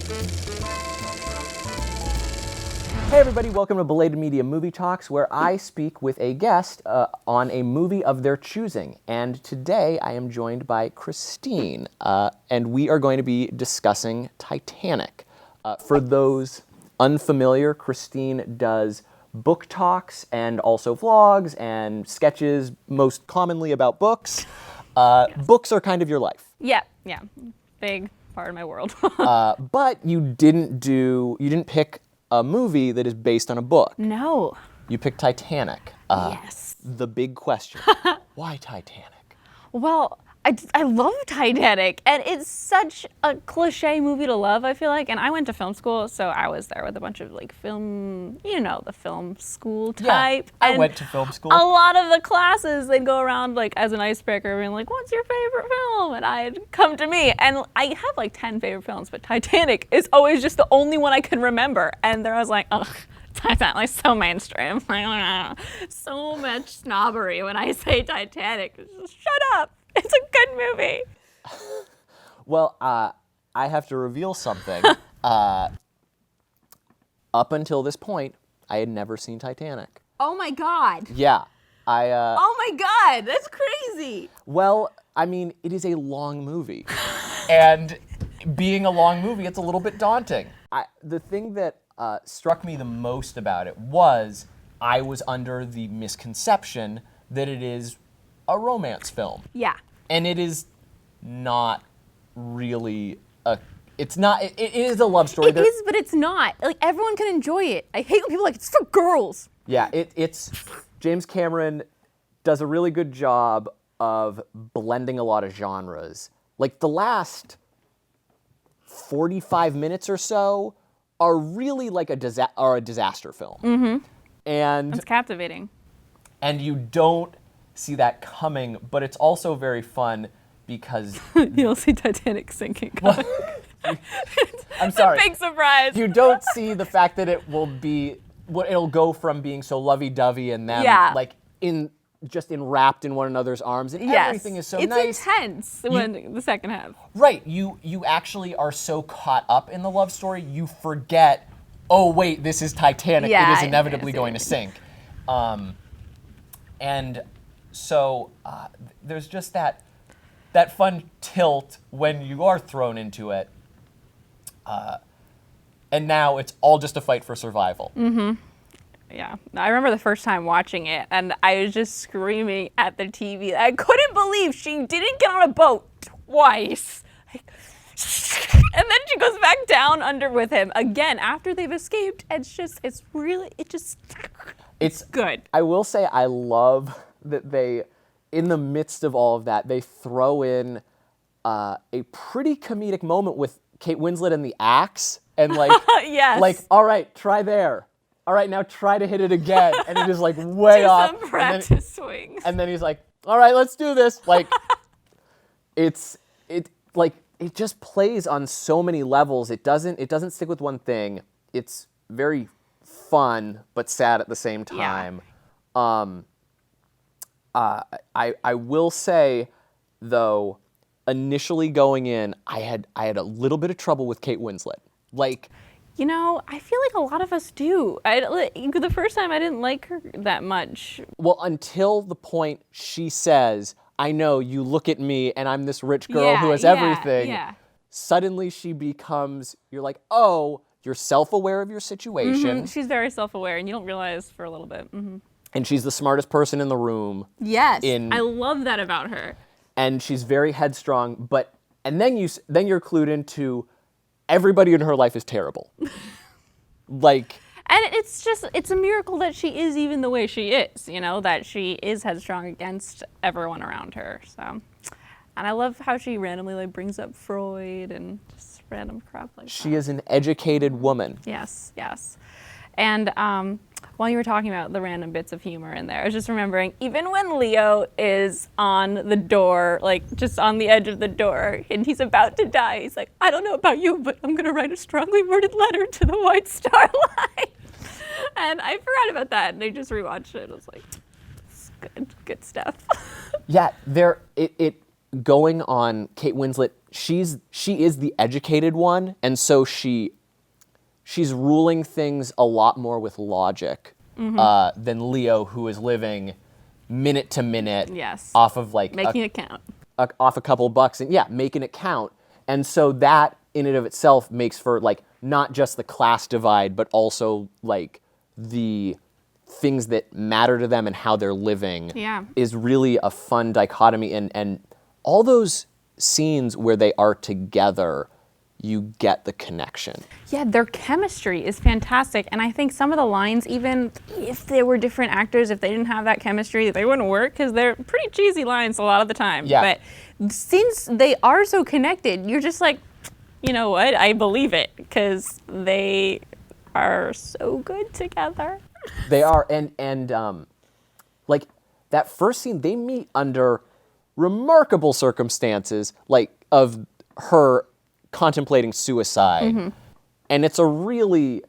Hey everybody, welcome to Belated Media Movie Talks, where I speak with a guest on a movie of their choosing. And today I am joined by Christine, and we are going to be discussing Titanic. For those unfamiliar, Christine does book talks and also vlogs and sketches, most commonly about books. Yes. Books are kind of your life. Yeah, big part of my world. But you didn't pick a movie that is based on a book. No. You picked Titanic. Yes. The big question. Why Titanic? Well, I love Titanic, and it's such a cliche movie to love, I feel like. And I went to film school, so I was there with a bunch of like film, the film school type. Yeah, I and went to film school. A lot of the classes, they'd go around like as an icebreaker, being like, "What's your favorite film?" And I'd come to me, and I have like 10 favorite films, but Titanic is always just the only one I can remember. And there I was like, ugh. Titanic, so mainstream. So much snobbery when I say Titanic. Just shut up. It's a good movie. Well, I have to reveal something. Up until this point, I had never seen Titanic. Oh my God. Yeah. Oh my God, that's crazy. Well, I mean, it is a long movie. And being a long movie, it's a little bit daunting. The thing that struck me the most about it was I was under the misconception that it is a romance film. Yeah. And it is not really it is a love story. It is, but it's not. Like, everyone can enjoy it. I hate when people are like, it's for girls. Yeah, it's James Cameron does a really good job of blending a lot of genres. Like, the last 45 minutes or so are really like a disaster film. Mm-hmm. And it's captivating. And you don't see that coming, but it's also very fun because you'll see Titanic sinking. I'm sorry. It's a big surprise. You don't see the fact that it'll go from being so lovey-dovey and them like enwrapped in one another's arms, and everything is so nice. It's intense when the second half. Right. You actually are so caught up in the love story, you forget, oh wait, this is Titanic. Yeah, it is inevitably going to sink. And so there's just that fun tilt when you are thrown into it. And now it's all just a fight for survival. Mm-hmm. Yeah. I remember the first time watching it, and I was just screaming at the TV. I couldn't believe she didn't get on a boat twice. And then she goes back down under with him again after they've escaped. It's good. I will say I love that they, in the midst of all of that, they throw in a pretty comedic moment with Kate Winslet and the axe, and like, yes. Like, all right, try there. All right, now try to hit it again, and it is like way off. Some practice swings. And then he's like, all right, let's do this. Like, it just plays on so many levels. It doesn't stick with one thing. It's very fun but sad at the same time. Yeah. I will say, though, initially going in, I had a little bit of trouble with Kate Winslet. Like, I feel like a lot of us do. The first time I didn't like her that much. Well, until the point she says, I know, you look at me and I'm this rich girl who has everything. Yeah. Suddenly she becomes, you're like, oh, you're self-aware of your situation. Mm-hmm. She's very self-aware, and you don't realize for a little bit. Mm-hmm. And she's the smartest person in the room. Yes, I love that about her. And she's very headstrong, and then you're clued into everybody in her life is terrible. Like, and it's a miracle that she is even the way she is, that she is headstrong against everyone around her. So, and I love how she randomly brings up Freud and just random crap like that. She is an educated woman. Yes. And while you were talking about the random bits of humor in there, I was just remembering, even when Leo is on the door, just on the edge of the door, and he's about to die, he's like, I don't know about you, but I'm going to write a strongly worded letter to the White Star Line. And I forgot about that, and I just rewatched it. I was like, it's good stuff. Yeah, it going on Kate Winslet, she is the educated one, and so she's ruling things a lot more with logic than Leo, who is living minute to minute Yes. off of like Making it count. off a couple bucks, and making it count. And so that in and of itself makes for like not just the class divide, but also like the things that matter to them and how they're living is really a fun dichotomy. And all those scenes where they are together, you get the connection. Yeah, their chemistry is fantastic. And I think some of the lines, even if they were different actors, if they didn't have that chemistry, they wouldn't work because they're pretty cheesy lines a lot of the time. Yeah. But since they are so connected, you're just like, you know what? I believe it because they are so good together. They are. And like that first scene, they meet under remarkable circumstances, like of her contemplating suicide. And it's a really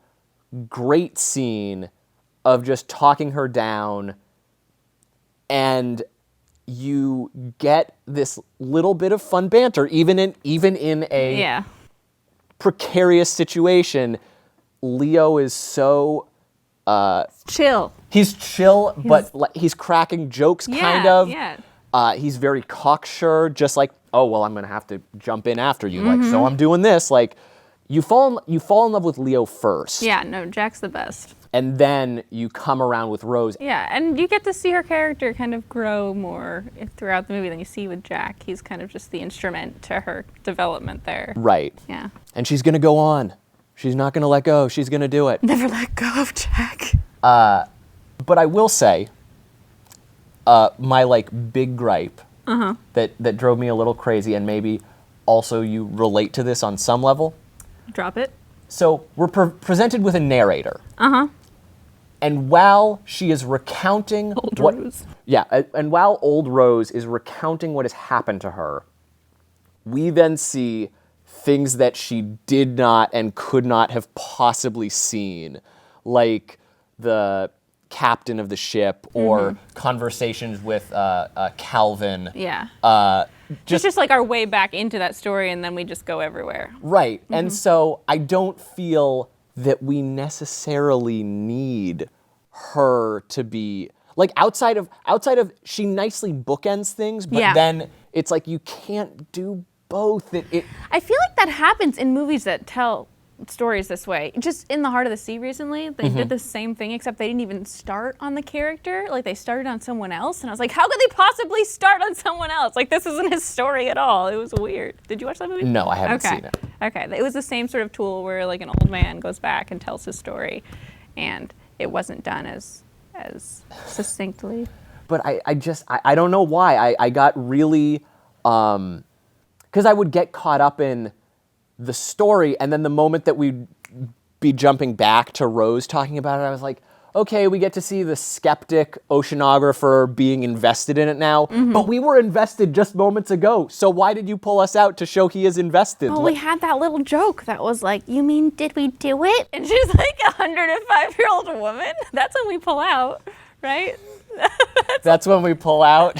great scene of just talking her down, and you get this little bit of fun banter even in a precarious situation. Leo is so chill. He's chill, but he's cracking jokes kind of. He's very cocksure, just like, oh, well, I'm going to have to jump in after you. Like, so I'm doing this. Like, you fall in love with Leo first. Yeah, no, Jack's the best. And then you come around with Rose. Yeah, and you get to see her character kind of grow more throughout the movie than you see with Jack. He's kind of just the instrument to her development there. Right. Yeah. And she's going to go on. She's not going to let go. She's going to do it. Never let go of Jack. But I will say, my like big gripe that drove me a little crazy, and maybe also you relate to this on some level. Drop it. So we're presented with a narrator. And while she is recounting Rose. And while old Rose is recounting what has happened to her, we then see things that she did not and could not have possibly seen, like the captain of the ship or conversations with Calvin. Yeah. Just like our way back into that story, and then we just go everywhere. Right. And so I don't feel that we necessarily need her to be like outside of she nicely bookends things, but then it's like you can't do both. I feel like that happens in movies that tell stories this way. Just in The Heart of the Sea recently, they did the same thing, except they didn't even start on the character. Like, they started on someone else, and I was like, how could they possibly start on someone else? Like, this isn't his story at all. It was weird. Did you watch that movie? No, I haven't seen it. Okay. It was the same sort of tool where, like, an old man goes back and tells his story, and it wasn't done as succinctly. But I don't know why. I got really, because I would get caught up in the story, and then the moment that we'd be jumping back to Rose talking about it, I was like, okay, we get to see the skeptic oceanographer being invested in it now, but we were invested just moments ago, so why did you pull us out to show he is invested? Well, we had that little joke that was like, you mean, did we do it? And she's like a 105-year-old woman. That's when we pull out, right? That's when we pull out.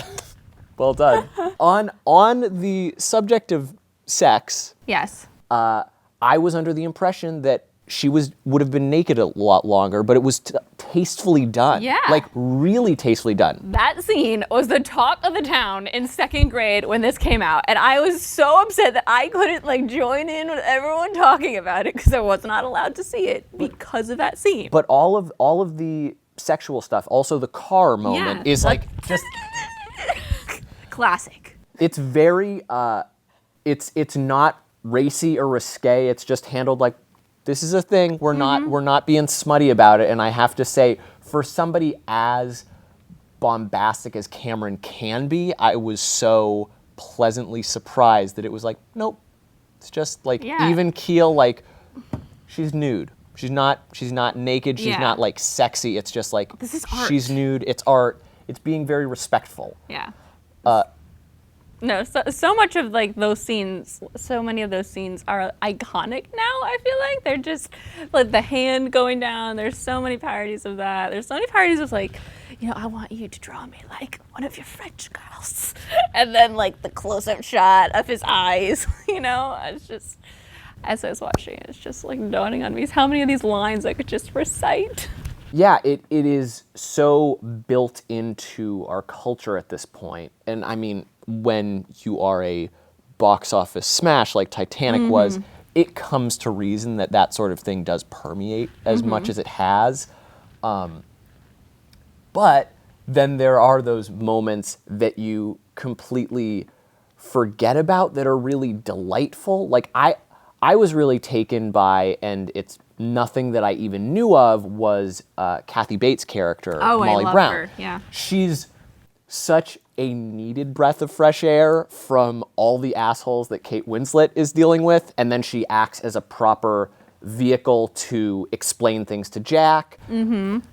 Well done. On the subject of sex, Yes. I was under the impression that she would have been naked a lot longer, but it was tastefully done. Yeah. Like, really tastefully done. That scene was the talk of the town in second grade when this came out, and I was so upset that I couldn't like join in with everyone talking about it because I was not allowed to see it because of that scene. But all of the sexual stuff, also the car moment, is like just classic. It's very it's not racy or risque. It's just handled like, this is a thing. We're not being smutty about it. And I have to say, for somebody as bombastic as Cameron can be, I was so pleasantly surprised that it was like, nope. It's just like even keel, like she's nude. She's not naked. She's not like sexy. It's just like, this is art. She's nude. It's art. It's being very respectful. Yeah. No, so much of like those scenes, so many of those scenes are iconic now, I feel like. They're just like the hand going down. There's so many parodies of that. There's so many parodies of like, I want you to draw me like one of your French girls. And then like the close-up shot of his eyes, it's just, as I was watching it, it's just like dawning on me how many of these lines I could just recite. Yeah, it is so built into our culture at this point. And I mean, when you are a box office smash like Titanic was, it comes to reason that that sort of thing does permeate as much as it has. But then there are those moments that you completely forget about that are really delightful. Like I was really taken by, and it's nothing that I even knew of, was Kathy Bates' character, Molly I love Brown. her. Yeah. She's such a needed breath of fresh air from all the assholes that Kate Winslet is dealing with, and then she acts as a proper vehicle to explain things to Jack.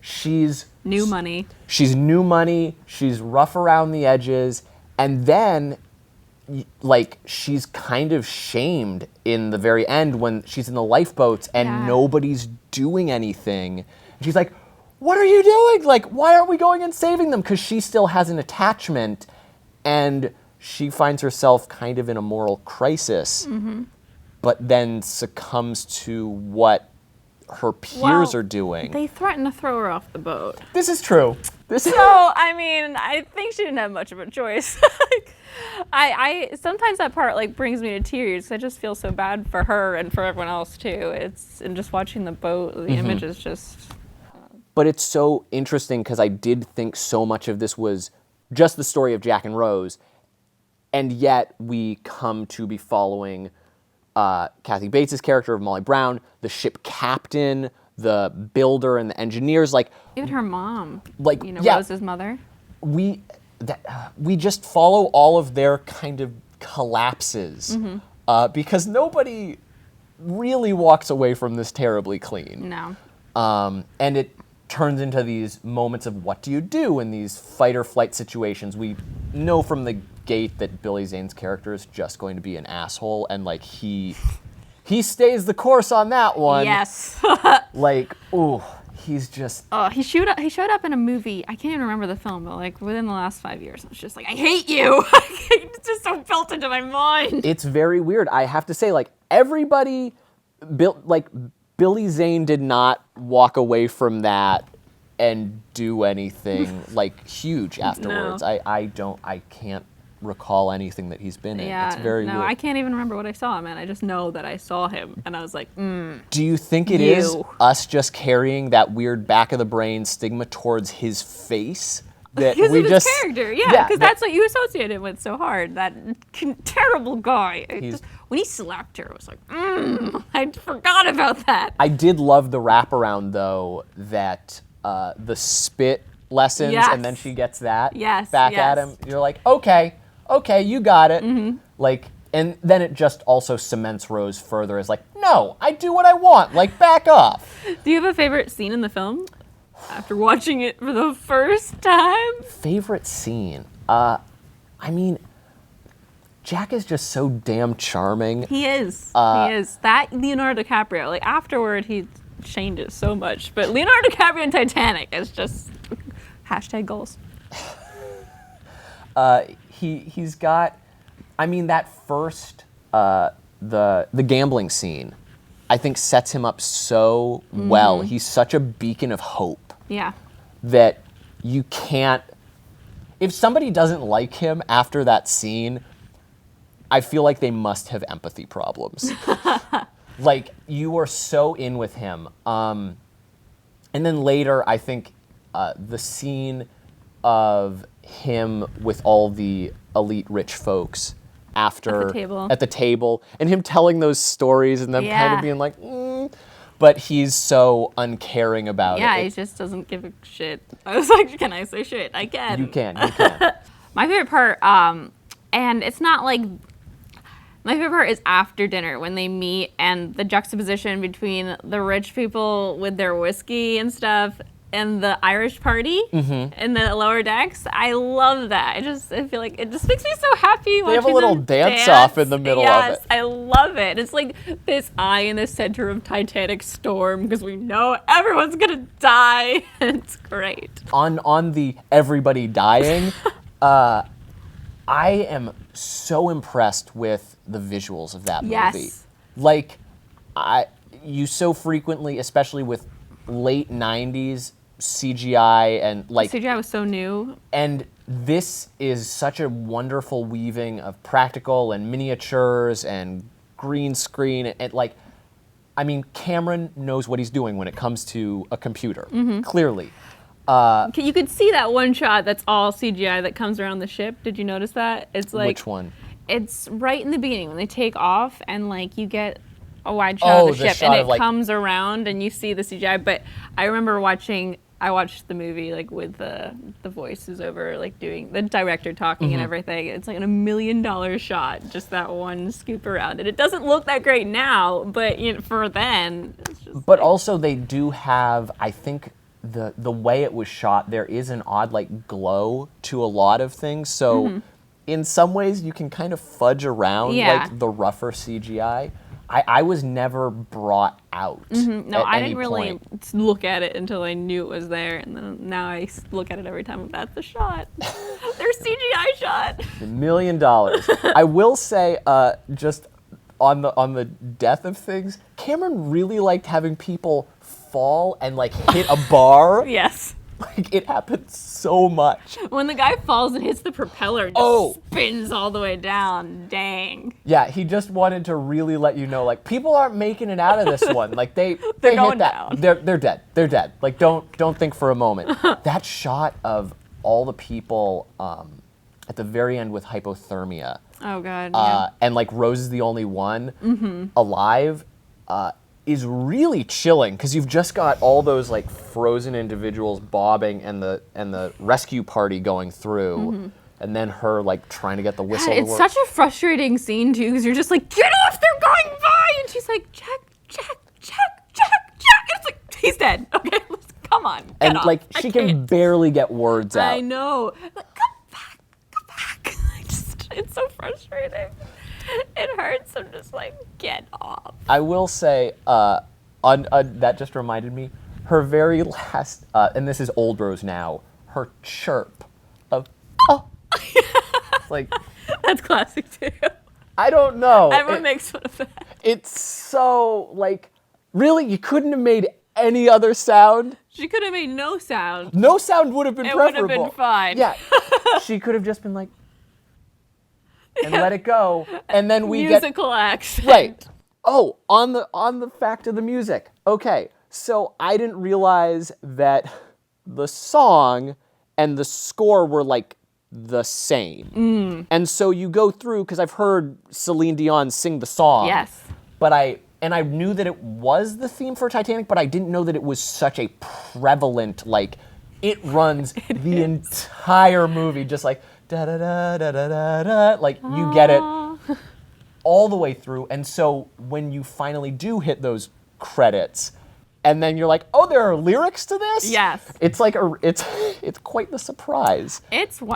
She's New money. She's new money. She's rough around the edges, and then like she's kind of shamed in the very end when she's in the lifeboats and nobody's doing anything. And she's like, "What are you doing? Like, why aren't we going and saving them?" Because she still has an attachment, and she finds herself kind of in a moral crisis, but then succumbs to what her peers are doing. They threatened to throw her off the boat. This is true. So, I mean, I think she didn't have much of a choice. I sometimes that part like brings me to tears. I just feel so bad for her and for everyone else too. And just watching the boat, the image is just. But it's so interesting because I did think so much of this was just the story of Jack and Rose, and yet we come to be following Kathy Bates' character of Molly Brown, the ship captain, the builder, and the engineers. Like Even her mom, like Rose's mother. We just follow all of their kind of collapses because nobody really walks away from this terribly clean. No. And it turns into these moments of what do you do in these fight or flight situations. We know from the gate that Billy Zane's character is just going to be an asshole, and like he stays the course on that one. Yes. Like, ooh, he's just. He showed up in a movie. I can't even remember the film, but like within the last 5 years, I was just like, I hate you. It's just so built into my mind. It's very weird. I have to say, like everybody, Billy Zane did not walk away from that and do anything like huge afterwards. No. I can't recall anything that he's been in. Yeah, It's very weird. I can't even remember what I saw him in. I just know that I saw him, and I was like, Do you think it is us just carrying that weird back of the brain stigma towards his face? That because we of just, his character, yeah, because that's what you associate him with so hard. That terrible guy. When he slapped her, I was like, I forgot about that. I did love the wraparound, though, that the spit lessons, and then she gets that back at him. You're like, okay, you got it. Like, and then it just also cements Rose further as like, no, I do what I want. Like, back off. Do you have a favorite scene in the film? After watching it for the first time? Favorite scene? I mean, Jack is just so damn charming. He is. He is. That Leonardo DiCaprio, like afterward he changes so much. But Leonardo DiCaprio in Titanic is just #goals. He's got, I mean, that first, the gambling scene, I think sets him up so well. He's such a beacon of hope. Yeah. That you can't, if somebody doesn't like him after that scene, I feel like they must have empathy problems. Like, you are so in with him. And then later, I think the scene of him with all the elite rich folks after at the table, and him telling those stories and them kind of being like, but he's so uncaring about it. Yeah, he just doesn't give a shit. I was like, can I say shit? I can. You can. My favorite part, and it's not like, my favorite part is after dinner when they meet and the juxtaposition between the rich people with their whiskey and stuff and the Irish party in the lower decks. I love that. I feel like it just makes me so happy. They have a little dance off in the middle of it. Yes, I love it. It's like this eye in the center of Titanic storm because we know everyone's gonna die. It's great. On the everybody dying, I am so impressed with the visuals of that movie. Yes. Like, you so frequently, especially with late 90s CGI and like CGI was so new. And this is such a wonderful weaving of practical and miniatures and green screen and like, I mean, Cameron knows what he's doing when it comes to a computer, clearly. You could see that one shot that's all CGI that comes around the ship. Did you notice that? It's like, which one? It's right in the beginning when they take off and like you get a wide shot of the ship and it comes around and you see the CGI. But I remember I watched the movie like with the voices over, like doing the director talking and everything. It's like a $1 million shot, just that one scoop around it. It doesn't look that great now, but for then, it's just. But also they do have, I think, the way it was shot, there is an odd like glow to a lot of things. So in some ways you can kind of fudge around like the rougher CGI. I was never brought out. No, at I any didn't really point. look at it until I knew it was there, and then now I look at it every time that's the shot. Their CGI shot. $1 million. I will say, just on the death of things, Cameron really liked having people fall and like hit a bar. Yes. Like it happens so much. When the guy falls and hits the propeller, and just spins all the way down. Dang. Yeah, he just wanted to really let you know, like people aren't making it out of this one. Like they They're hit going that. down. They're dead. They're dead. Like don't think for a moment. That shot of all the people at the very end with hypothermia. Oh god. Yeah. And like Rose is the only one alive. Is really chilling because you've just got all those like frozen individuals bobbing and the rescue party going through, and then her like trying to get the whistle. God, it's such a frustrating scene too because you're just like, get off, they're going by, and she's like, check. And it's like, he's dead. Okay, come on. And off. like she can barely get words out. I know. Like, come back. It's so frustrating. It hurts. I'm just like, get off. I will say, that just reminded me, her very last, and this is old Rose now, her chirp of, it's like. That's classic too. I don't know. Everyone makes fun of that. It's so, like, really, you couldn't have made any other sound? She could have made no sound. No sound would have been preferable. It would have been fine. Yeah. She could have just been like, and let it go, and then we musical accent. Right. Oh, on the fact of the music. Okay, so I didn't realize that the song and the score were like the same. And so you go through, because I've heard Celine Dion sing the song. Yes. But I knew that it was the theme for Titanic, but I didn't know that it was such a prevalent, like, it runs the entire movie just like da da da da da da da. Like you get it all the way through. And so when you finally do hit those credits, and then you're like, oh, there are lyrics to this? Yes. It's like it's quite the surprise.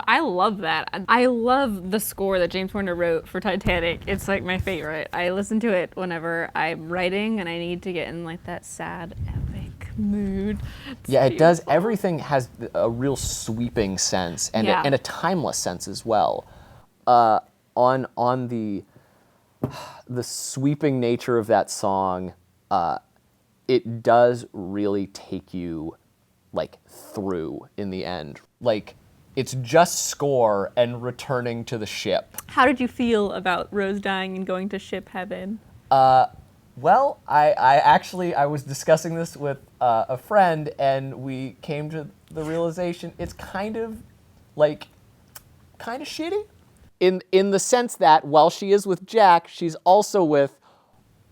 I love that. I love the score that James Horner wrote for Titanic. It's like my favorite. I listen to it whenever I'm writing and I need to get in like that sad, epic mood. It's Yeah, it does. beautiful. Everything has a real sweeping sense and Yeah. a timeless sense as well. On the sweeping nature of that song, it does really take you like through in the end. Like it's just score and returning to the ship. How did you feel about Rose dying and going to ship heaven? Well, I was discussing this with a friend, and we came to the realization it's kind of shitty, in the sense that while she is with Jack, she's also with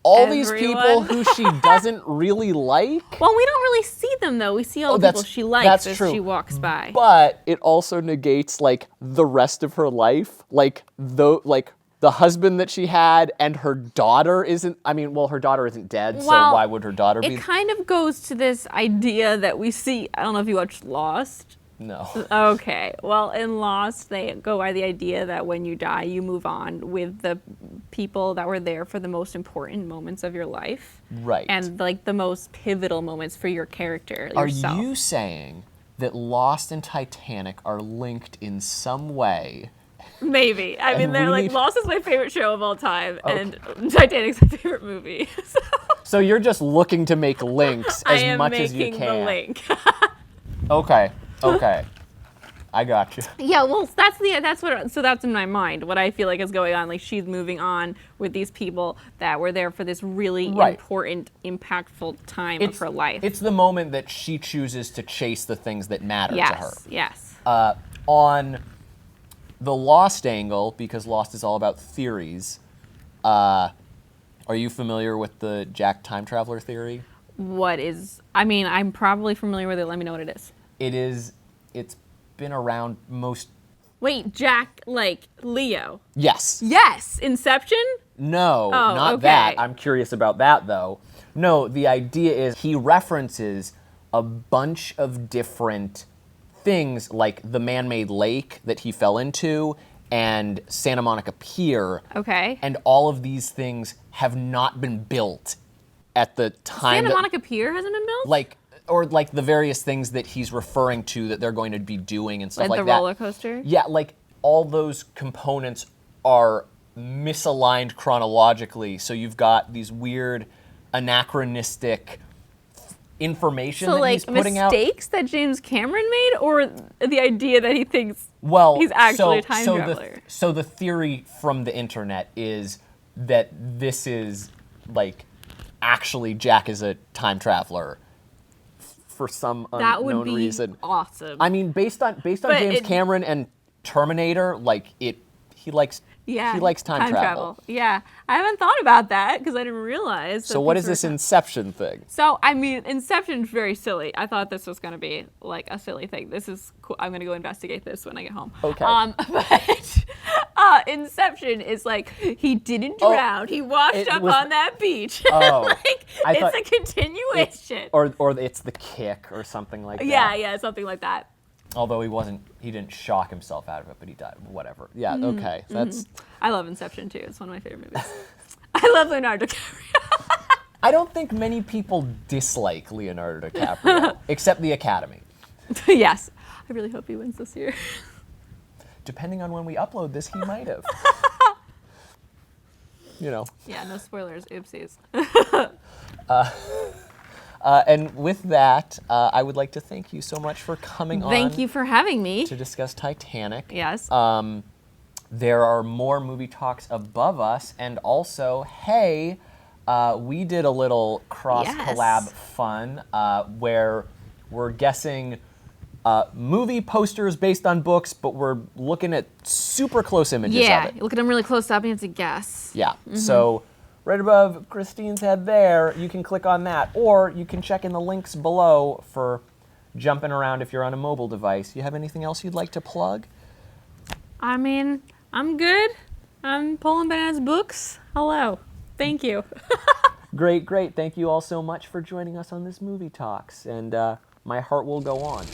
all these people Everyone. who she doesn't really like. Well, we don't really see them though. We see all the people she likes that's as true. she walks by. But it also negates like the rest of her life, like the husband that she had and her daughter isn't, I mean, well, her daughter isn't dead, so Well, why would her daughter be? It kind of goes to this idea that we see, I don't know if you watched Lost. No. Okay. Well, in Lost, they go by the idea that when you die, you move on with the people that were there for the most important moments of your life. Right. And like the most pivotal moments for your character, yourself. Are you saying that Lost and Titanic are linked in some way? Maybe. I mean, And they're we like, need- Lost is my favorite show of all time, and Titanic's my favorite movie. So So you're just looking to make links I as am much as you making can. the link. Okay. I got you. Yeah, well, that's in my mind. What I feel like is going on, like she's moving on with these people that were there for this really Right. important, impactful time of her life. It's the moment that she chooses to chase the things that matter to her. Yes. On the Lost angle, because Lost is all about theories, are you familiar with the Jack time traveler theory? I'm probably familiar with it. Let me know what it is. It's been around most. Wait, Jack, like Leo. Yes. Yes, Inception? No, not okay. that. I'm curious about that, though. No, the idea is he references a bunch of different things, like the man-made lake that he fell into and Santa Monica Pier. Okay. And all of these things have not been built at the time. Santa Monica Pier hasn't been built? Or the various things that he's referring to that they're going to be doing and stuff like the that. roller coaster? Yeah, like all those components are misaligned chronologically. So you've got these weird anachronistic information So that like he's putting out. mistakes that James Cameron made, or the idea that he thinks Well, he's actually a time so traveler? So the theory from the internet is that this is like actually Jack is a time traveler for some That would unknown be reason. awesome. I mean, based on James Cameron and Terminator, like he likes time travel. Yeah, I haven't thought about that because I didn't realize. So what is this Inception thing? So I mean, Inception's very silly. I thought this was gonna be like a silly thing. This is cool. I'm gonna go investigate this when I get home. Okay. But Inception is like he didn't drown. He washed up on that beach. Oh, like it's a continuation. Or it's the kick or something like that. Yeah, something like that. Although he didn't shock himself out of it, but he died. Whatever. Yeah. Okay. That's. I love Inception too. It's one of my favorite movies. I love Leonardo DiCaprio. I don't think many people dislike Leonardo DiCaprio, except the Academy. Yes. I really hope he wins this year. Depending on when we upload this, he might have. Yeah, no spoilers. Oopsies. And with that, I would like to thank you so much for coming on. Thank you for having me. To discuss Titanic. Yes. There are more movie talks above us, and also, hey, we did a little cross-collab fun where we're guessing movie posters based on books, but we're looking at super close images of it. You look at them really close up and you have to guess. Yeah. So right above Christine's head there, you can click on that, or you can check in the links below for jumping around if you're on a mobile device. You have anything else you'd like to plug? I mean, I'm good. I'm polandbananasBOOKS. Hello. Thank you. Great. Thank you all so much for joining us on this Movie Talks, and my heart will go on.